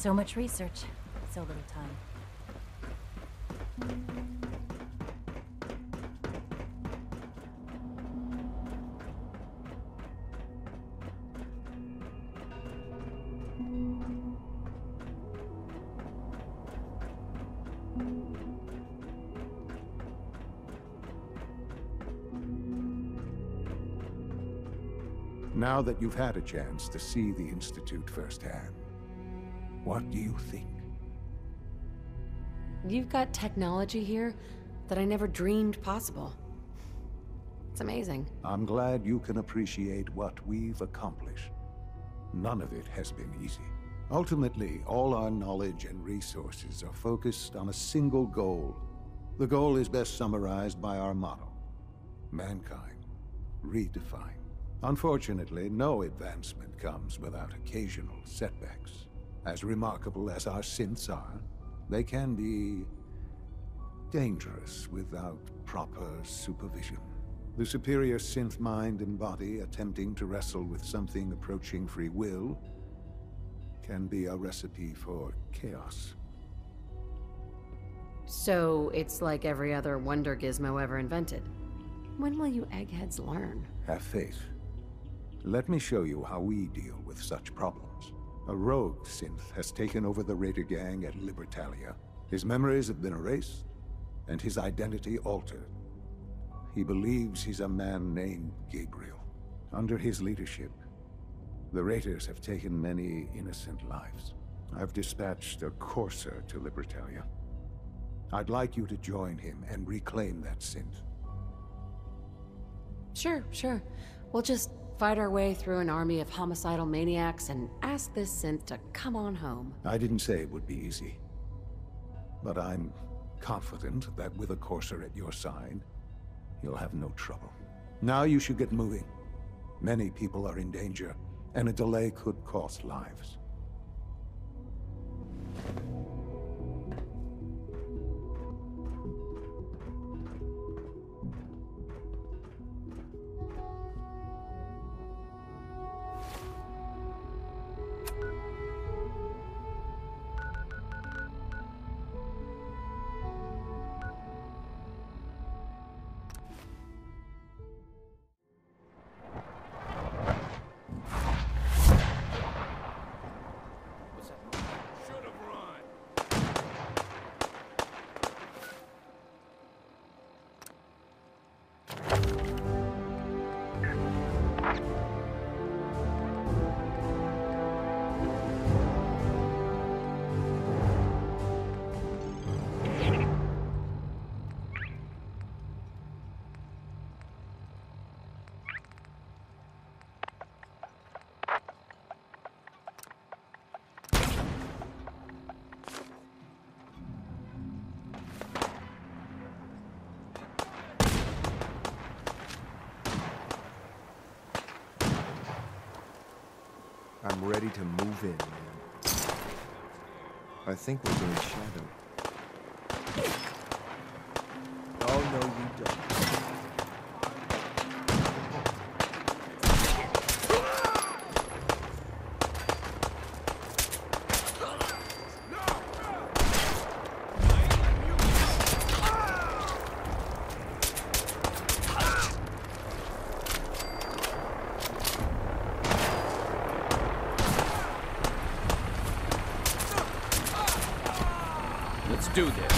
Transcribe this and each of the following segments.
So much research, so little time. Now that you've had a chance to see the Institute firsthand, what do you think? You've got technology here that I never dreamed possible. It's amazing. I'm glad you can appreciate what we've accomplished. None of it has been easy. Ultimately, all our knowledge and resources are focused on a single goal. The goal is best summarized by our motto: mankind, redefined. Unfortunately, no advancement comes without occasional setbacks. As remarkable as our synths are, they can be dangerous without proper supervision. The superior synth mind and body attempting to wrestle with something approaching free will can be a recipe for chaos. So it's like every other wonder gizmo ever invented. When will you eggheads learn? Have faith. Let me show you how we deal with such problems. A rogue synth has taken over the raider gang at Libertalia. His memories have been erased, and his identity altered. He believes he's a man named Gabriel. Under his leadership, the raiders have taken many innocent lives. I've dispatched a courser to Libertalia. I'd like you to join him and reclaim that synth. Sure. We'll just fight our way through an army of homicidal maniacs and ask this synth to come on home. I didn't say it would be easy, but I'm confident that with a courser at your side, you'll have no trouble. Now you should get moving. Many people are in danger, and a delay could cost lives. I'm ready to move in, man. I think we're doing shadow. Oh, no, you don't. Let's do this.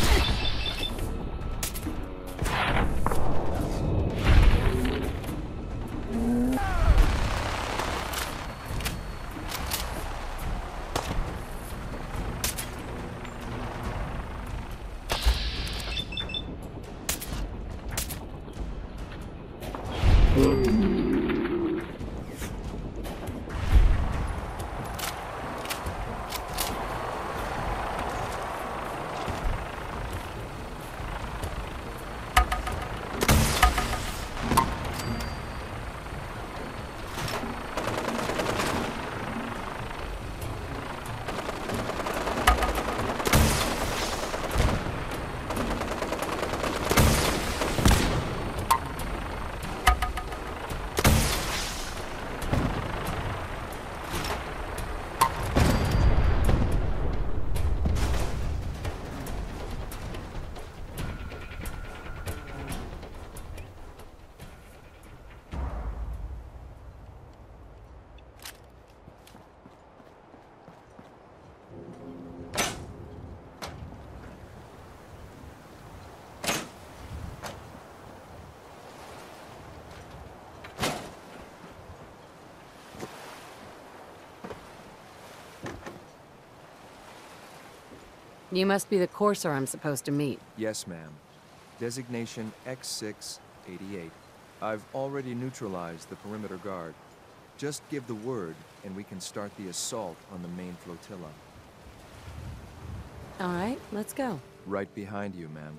You must be the courser I'm supposed to meet. Yes, ma'am. Designation X688. I've already neutralized the perimeter guard. Just give the word, and we can start the assault on the main flotilla. All right, let's go. Right behind you, ma'am.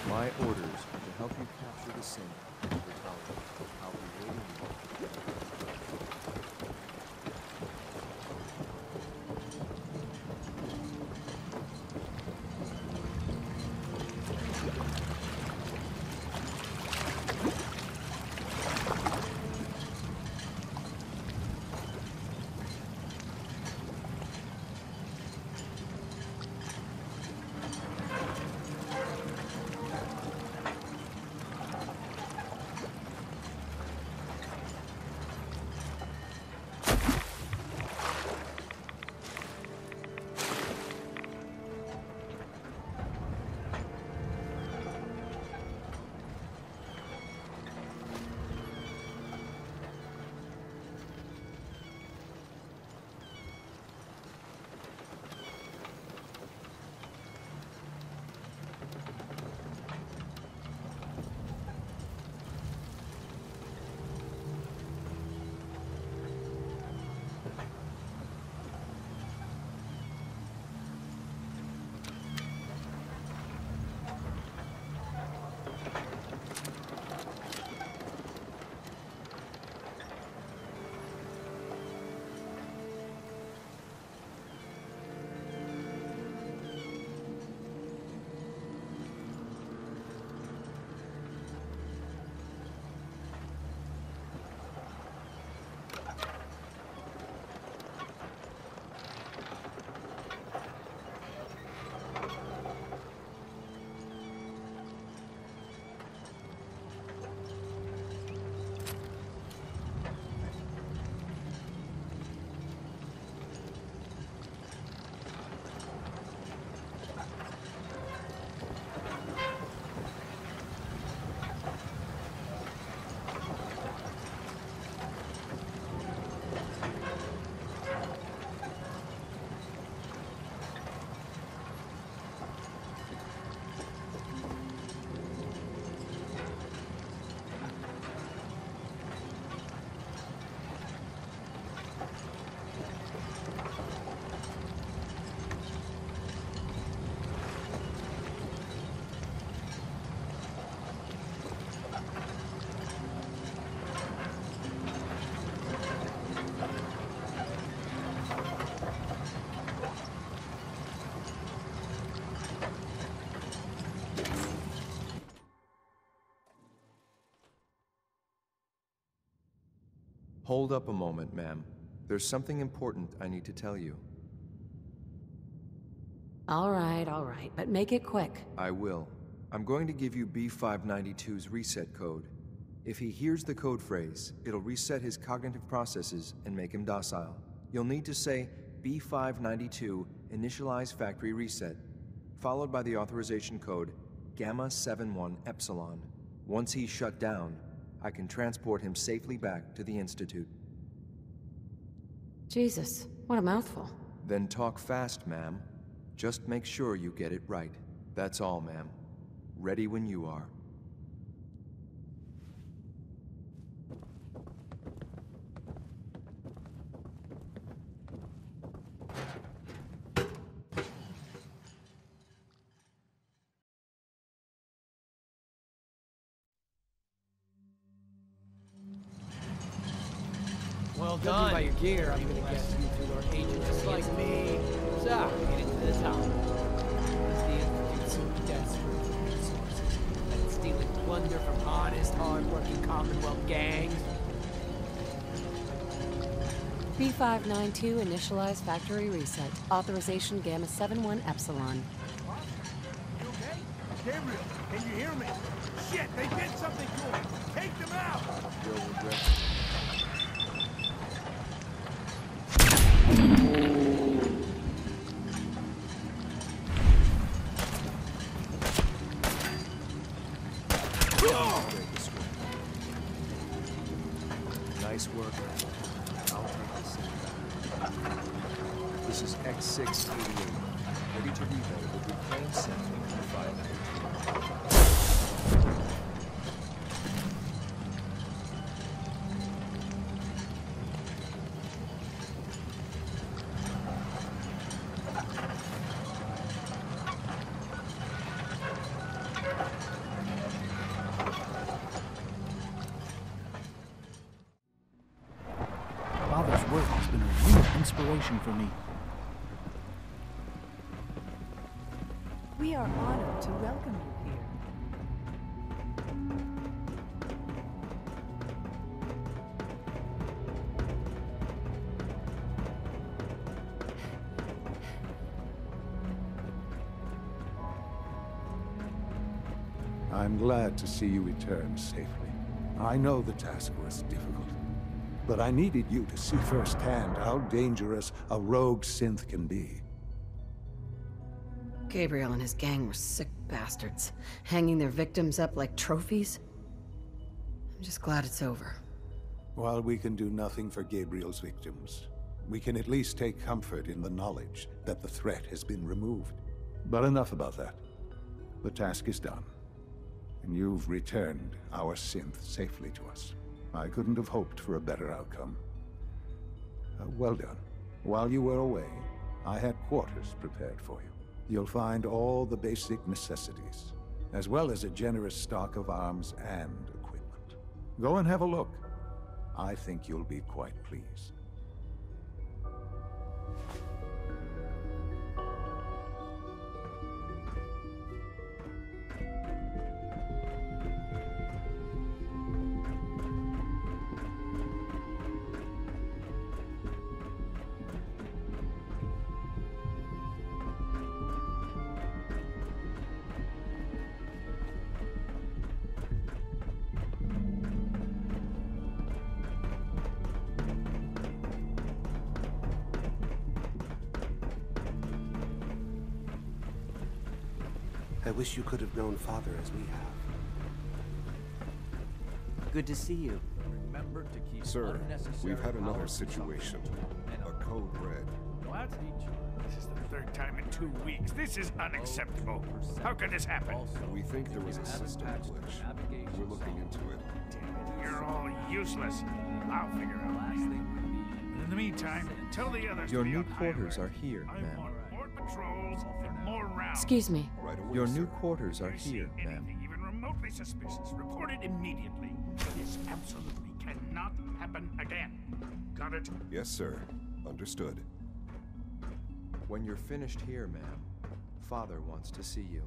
My orders are to help you capture the Synth, Libertalia. I'll be waiting. Hold up a moment, ma'am. There's something important I need to tell you. All right, but make it quick. I will. I'm going to give you B592's reset code. If he hears the code phrase, it'll reset his cognitive processes and make him docile. You'll need to say B592 initialize factory reset, followed by the authorization code Gamma 71 Epsilon. Once he's shut down, I can transport him safely back to the Institute. Jesus, what a mouthful. Then talk fast, ma'am. Just make sure you get it right. That's all, ma'am. Ready when you are. Well done. By your gear, I'm gonna guess you two are agents just like me. So, get into this house. It's the Institute's desperate for resources and stealing plunder from honest, hard-working Commonwealth gangs. B592 initialize factory reset. Authorization Gamma 71 Epsilon. You okay? Gabriel, can you hear me? Shit, they did something to him! Take them out! You'll regret. This is X688. Ready to reload with reclaimed Synth B592. Father's work has been a real inspiration for me. We are honored to welcome you here. I'm glad to see you return safely. I know the task was difficult, but I needed you to see firsthand how dangerous a rogue synth can be. Gabriel and his gang were sick bastards, hanging their victims up like trophies. I'm just glad it's over. While we can do nothing for Gabriel's victims, we can at least take comfort in the knowledge that the threat has been removed. But enough about that. The task is done, and you've returned our synth safely to us. I couldn't have hoped for a better outcome. Well done. While you were away, I had quarters prepared for you. You'll find all the basic necessities, as well as a generous stock of arms and equipment. Go and have a look. I think you'll be quite pleased. I wish you could have known Father as we have. Good to see you. Remember to keep Sir, we've had another situation. A code red. What? This is the third time in 2 weeks. This is unacceptable. How could this happen? We think there was a system glitch. We're looking into it. Damn it, you're all useless. I'll figure out. In the meantime, tell the others Your to be new on high quarters alert. are here, I ma'am. want more patrols and more rounds. Excuse me. Right away, Your sir. new quarters are If you see here, ma'am. anything even remotely suspicious, report it immediately. This absolutely cannot happen again. Got it? Yes, sir. Understood. When you're finished here, ma'am, Father wants to see you.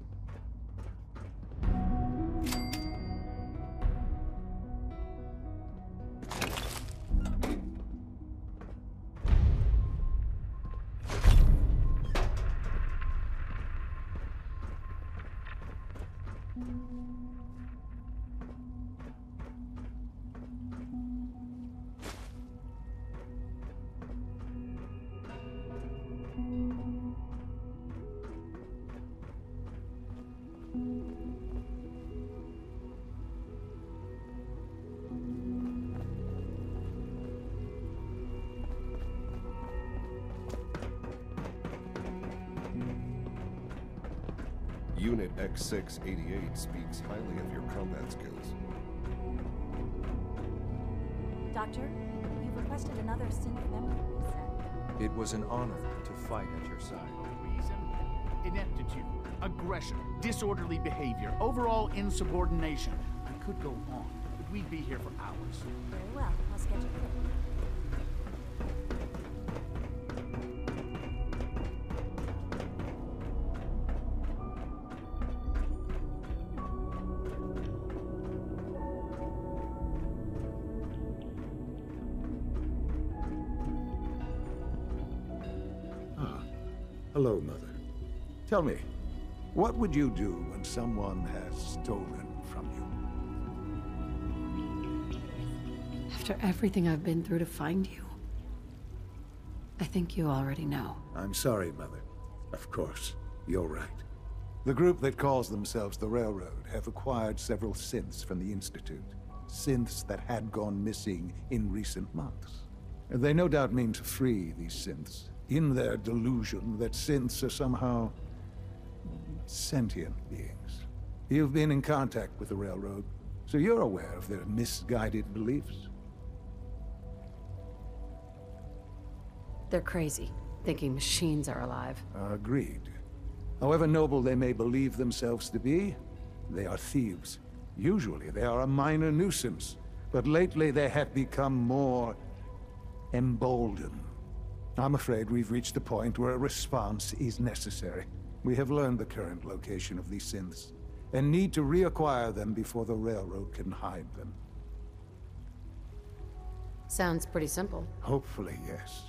Unit X688 speaks highly of your combat skills. Doctor, you've requested another synth memory reset. It was an honor to fight at your side. Reason? Ineptitude, aggression, disorderly behavior, overall insubordination. I could go on, but we'd be here for hours. Very well, I'll schedule it. Hello, Mother. Tell me, what would you do when someone has stolen from you? After everything I've been through to find you, I think you already know. I'm sorry, Mother. Of course, you're right. The group that calls themselves the Railroad have acquired several synths from the Institute. Synths that had gone missing in recent months. They no doubt mean to free these synths, in their delusion that synths are somehow sentient beings. You've been in contact with the Railroad, so you're aware of their misguided beliefs. They're crazy, thinking machines are alive. Agreed. However noble they may believe themselves to be, they are thieves. Usually they are a minor nuisance, but lately they have become more emboldened. I'm afraid we've reached a point where a response is necessary. We have learned the current location of these synths, and need to reacquire them before the Railroad can hide them. Sounds pretty simple. Hopefully, yes.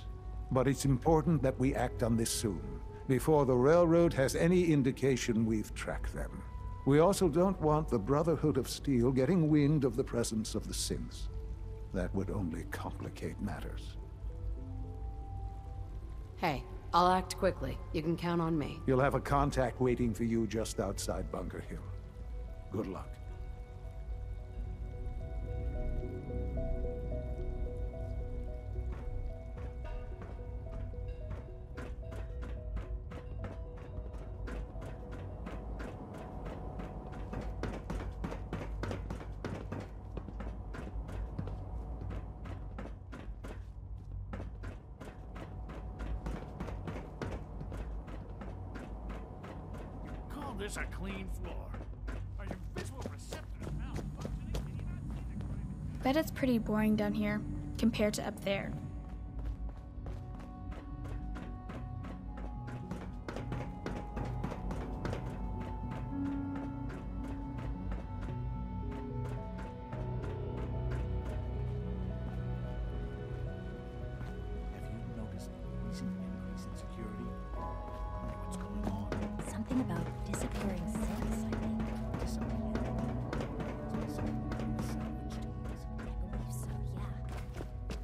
But it's important that we act on this soon, before the Railroad has any indication we've tracked them. We also don't want the Brotherhood of Steel getting wind of the presence of the synths. That would only complicate matters. Hey, I'll act quickly. You can count on me. You'll have a contact waiting for you just outside Bunker Hill. Good luck. This a clean floor. Are your visual receptors malfunctioning? Bet it's pretty boring down here, compared to up there. Have you noticed a recent increase in security? I wonder what's going on. Something about disappearing synths, I think. Something salvage tools. I believe so, yeah.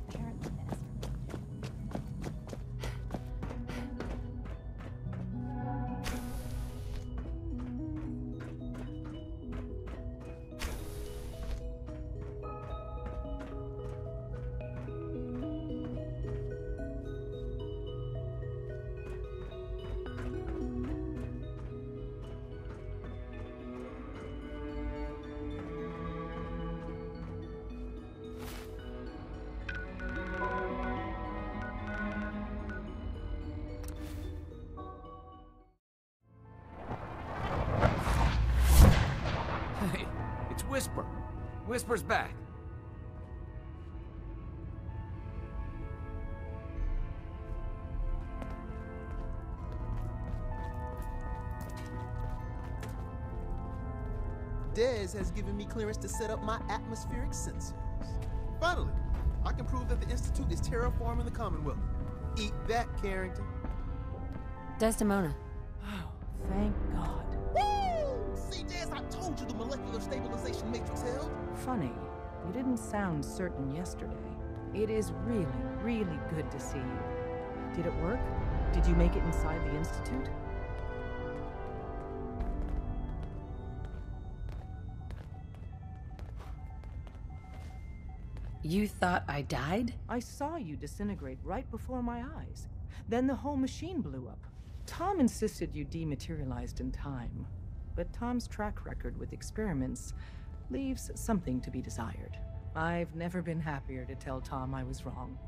Apparently that's... Hey, it's Whisper. Whisper's back. Dez has given me clearance to set up my atmospheric sensors. Finally, I can prove that the Institute is terraforming the Commonwealth. Eat that, Carrington. Desdemona. Oh, thank God. Woo! See, Dez, I told you the molecular stabilization matrix held. Funny, you didn't sound certain yesterday. It is really, really good to see you. Did it work? Did you make it inside the Institute? You thought I died? I saw you disintegrate right before my eyes. Then the whole machine blew up. Tom insisted you dematerialized in time. But Tom's track record with experiments leaves something to be desired. I've never been happier to tell Tom I was wrong.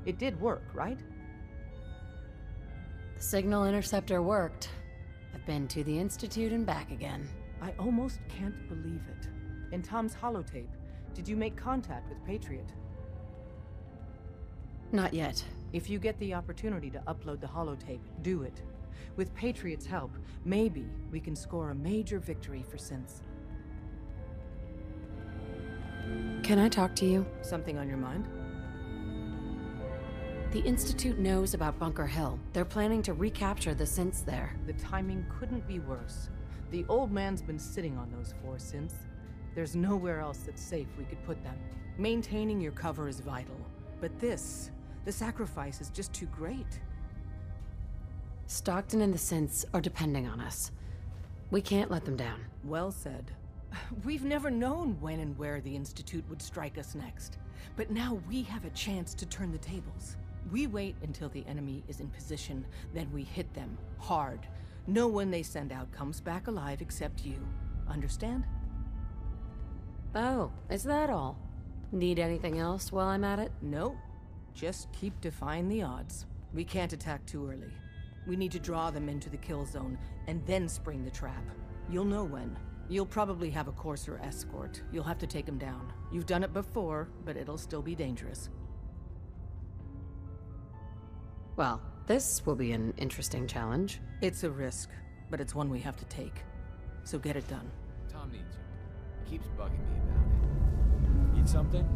It did work, right? The signal interceptor worked. I've been to the Institute and back again. I almost can't believe it. In Tom's holotape, did you make contact with Patriot? Not yet. If you get the opportunity to upload the holotape, do it. With Patriot's help, maybe we can score a major victory for Synth. Can I talk to you? Something on your mind? The Institute knows about Bunker Hill. They're planning to recapture the synths there. The timing couldn't be worse. The old man's been sitting on those 4 synths. There's nowhere else that's safe we could put them. Maintaining your cover is vital. But the sacrifice is just too great. Stockton and the synths are depending on us. We can't let them down. Well said. We've never known when and where the Institute would strike us next. But now we have a chance to turn the tables. We wait until the enemy is in position, then we hit them hard. No one they send out comes back alive except you. Understand? Oh, is that all? Need anything else while I'm at it? No. Just keep defying the odds. We can't attack too early. We need to draw them into the kill zone, and then spring the trap. You'll know when. You'll probably have a courser escort. You'll have to take them down. You've done it before, but it'll still be dangerous. Well, this will be an interesting challenge. It's a risk, but it's one we have to take. So get it done. Tom needs you. He keeps bugging me about it. Need something?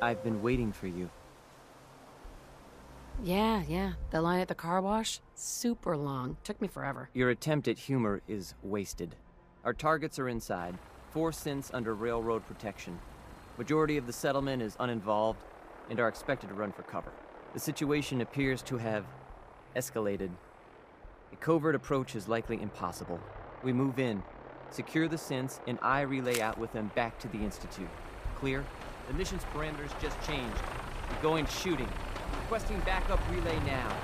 I've been waiting for you. Yeah. The line at the car wash? Super long. Took me forever. Your attempt at humor is wasted. Our targets are inside. 4 synths under railroad protection. Majority of the settlement is uninvolved and are expected to run for cover. The situation appears to have escalated. A covert approach is likely impossible. We move in, secure the synths, and I relay out with them back to the Institute. Clear? The mission's parameters just changed. We're going shooting. Requesting backup relay now.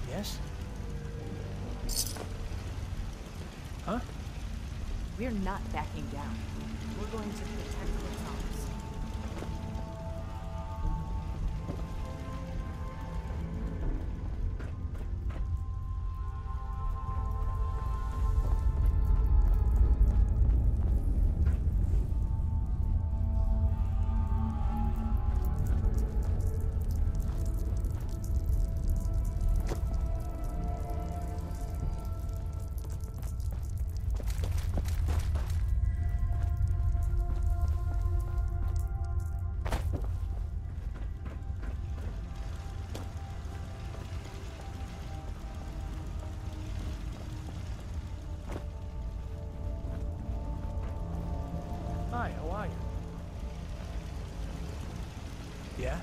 Yes? Huh? We're not backing down. We're going to protect what's ours. Hi, how are you? Yeah?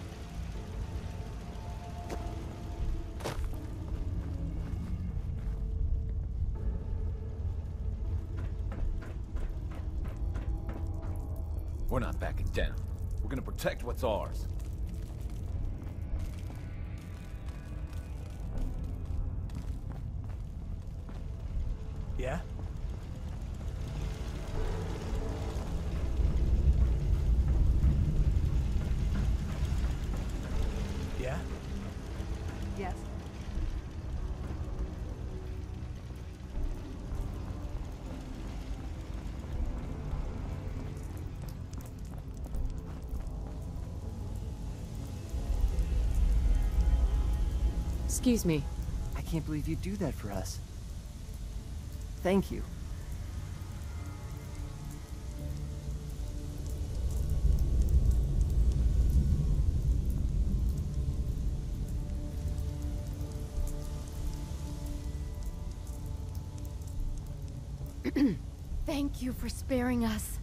We're not backing down. We're gonna protect what's ours. Yeah? Yeah? Yes. Excuse me. I can't believe you'd do that for us. Thank you. Thank you for sparing us.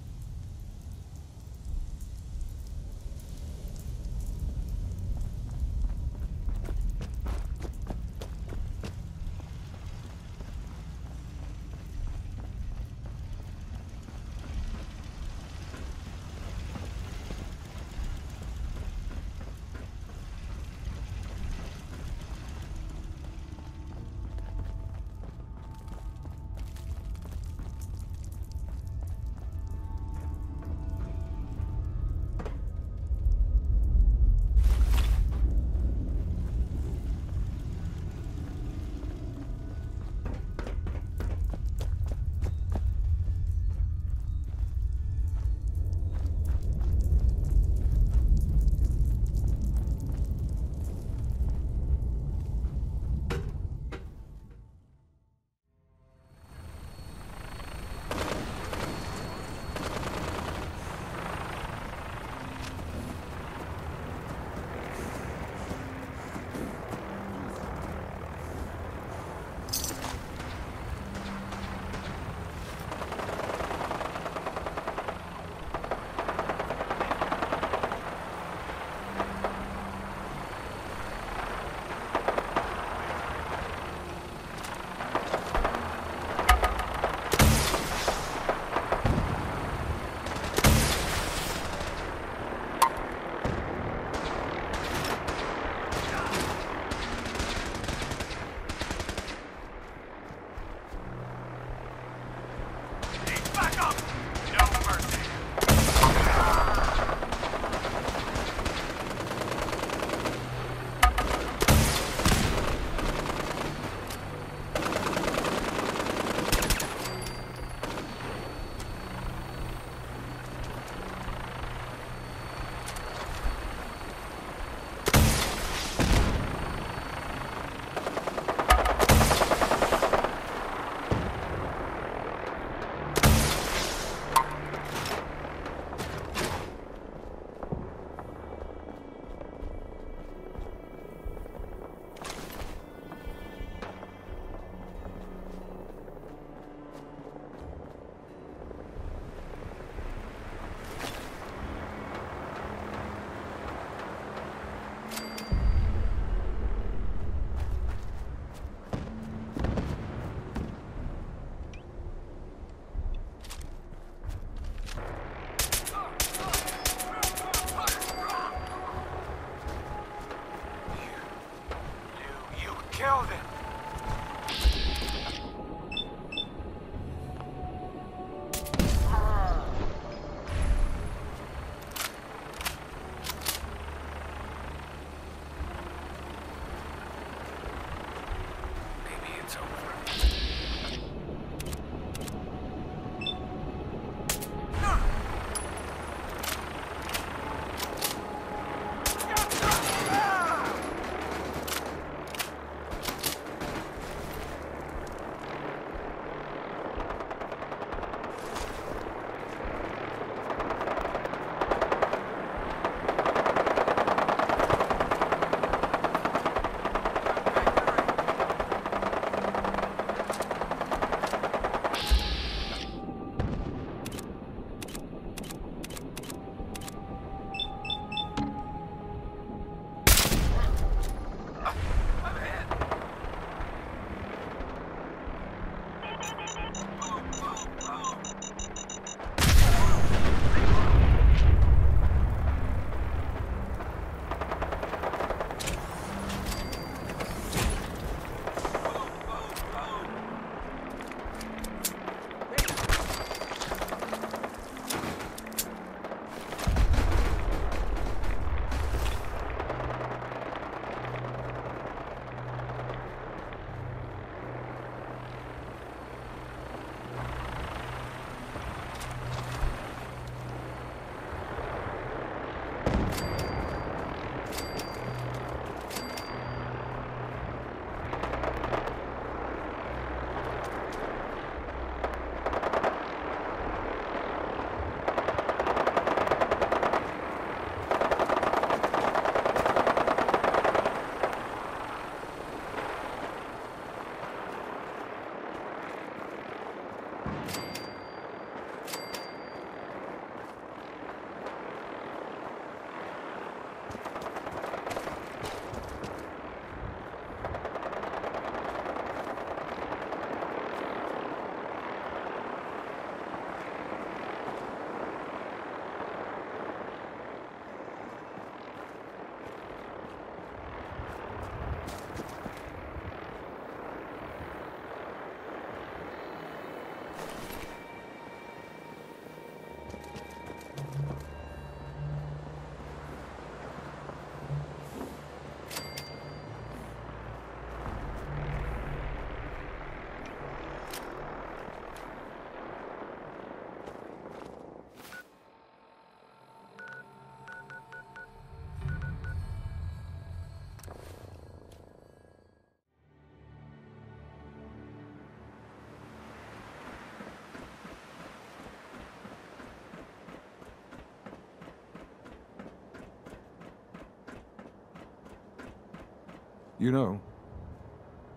You know,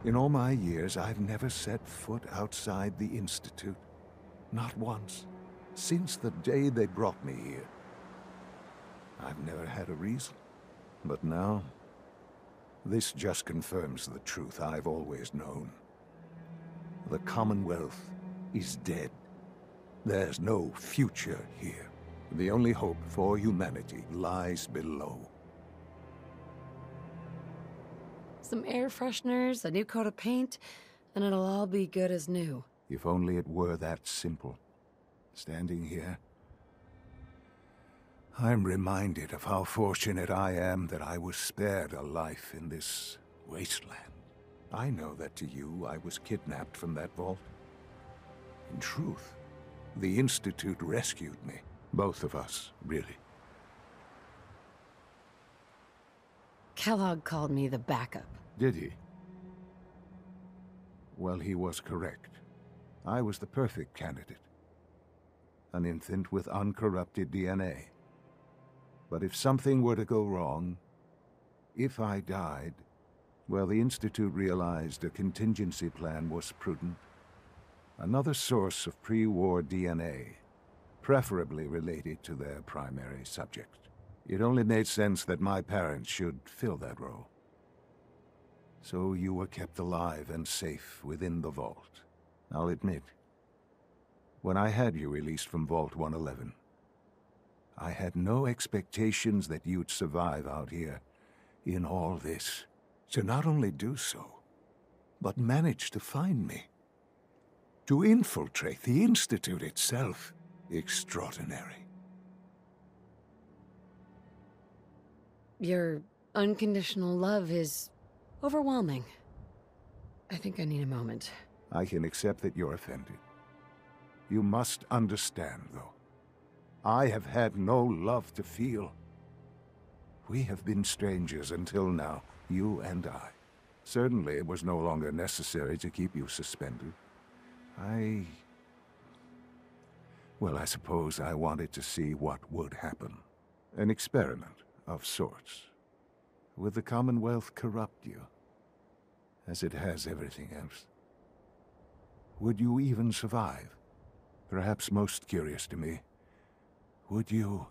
in all my years, I've never set foot outside the Institute. Not once. Since the day they brought me here. I've never had a reason. But now, this just confirms the truth I've always known. The Commonwealth is dead. There's no future here. The only hope for humanity lies below. Some air fresheners, a new coat of paint, and it'll all be good as new. If only it were that simple. Standing here, I'm reminded of how fortunate I am that I was spared a life in this wasteland. I know that to you, I was kidnapped from that vault. In truth, the Institute rescued me. Both of us, really. Kellogg called me the backup. Did he? Well, he was correct. I was the perfect candidate. An infant with uncorrupted DNA. But if something were to go wrong, if I died, well, the Institute realized a contingency plan was prudent. Another source of pre-war DNA, preferably related to their primary subject. It only made sense that my parents should fill that role. So you were kept alive and safe within the vault. I'll admit, when I had you released from Vault 111, I had no expectations that you'd survive out here in all this. To not only do so, but manage to find me. To infiltrate the Institute itself. Extraordinary. Your unconditional love is overwhelming. I think I need a moment. I can accept that you're offended. You must understand, though. I have had no love to feel. We have been strangers until now, you and I. Certainly it was no longer necessary to keep you suspended. Well, I suppose I wanted to see what would happen. An experiment of sorts. Would the Commonwealth corrupt you, as it has everything else? Would you even survive? Perhaps most curious to me, would you,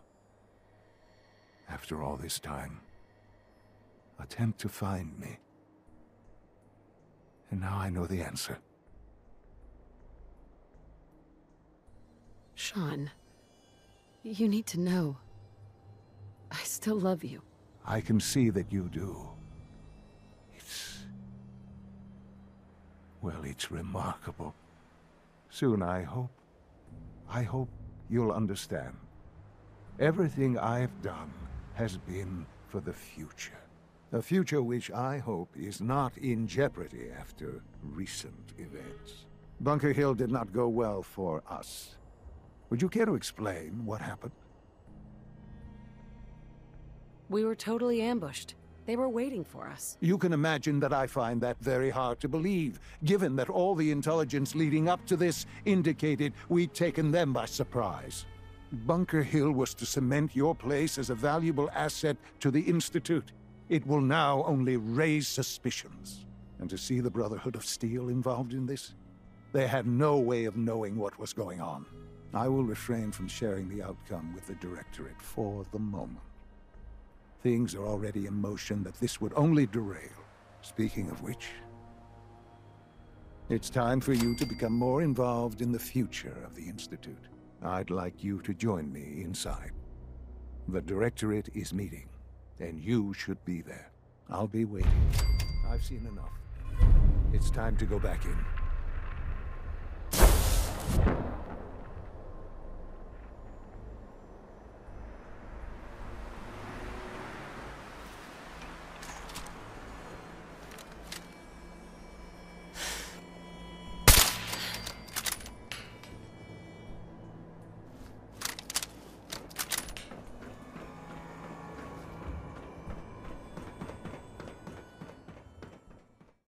after all this time, attempt to find me? And now I know the answer. Sean, you need to know. I still love you. I can see that you do. It's remarkable. Soon, I hope you'll understand. Everything I've done has been for the future. A future which I hope is not in jeopardy after recent events. Bunker Hill did not go well for us. Would you care to explain what happened? We were totally ambushed. They were waiting for us. You can imagine that I find that very hard to believe, given that all the intelligence leading up to this indicated we'd taken them by surprise. Bunker Hill was to cement your place as a valuable asset to the Institute. It will now only raise suspicions. And to see the Brotherhood of Steel involved in this? They had no way of knowing what was going on. I will refrain from sharing the outcome with the Directorate for the moment. Things are already in motion that this would only derail. Speaking of which, it's time for you to become more involved in the future of the Institute. I'd like you to join me inside. The Directorate is meeting, and you should be there. I'll be waiting. I've seen enough. It's time to go back in.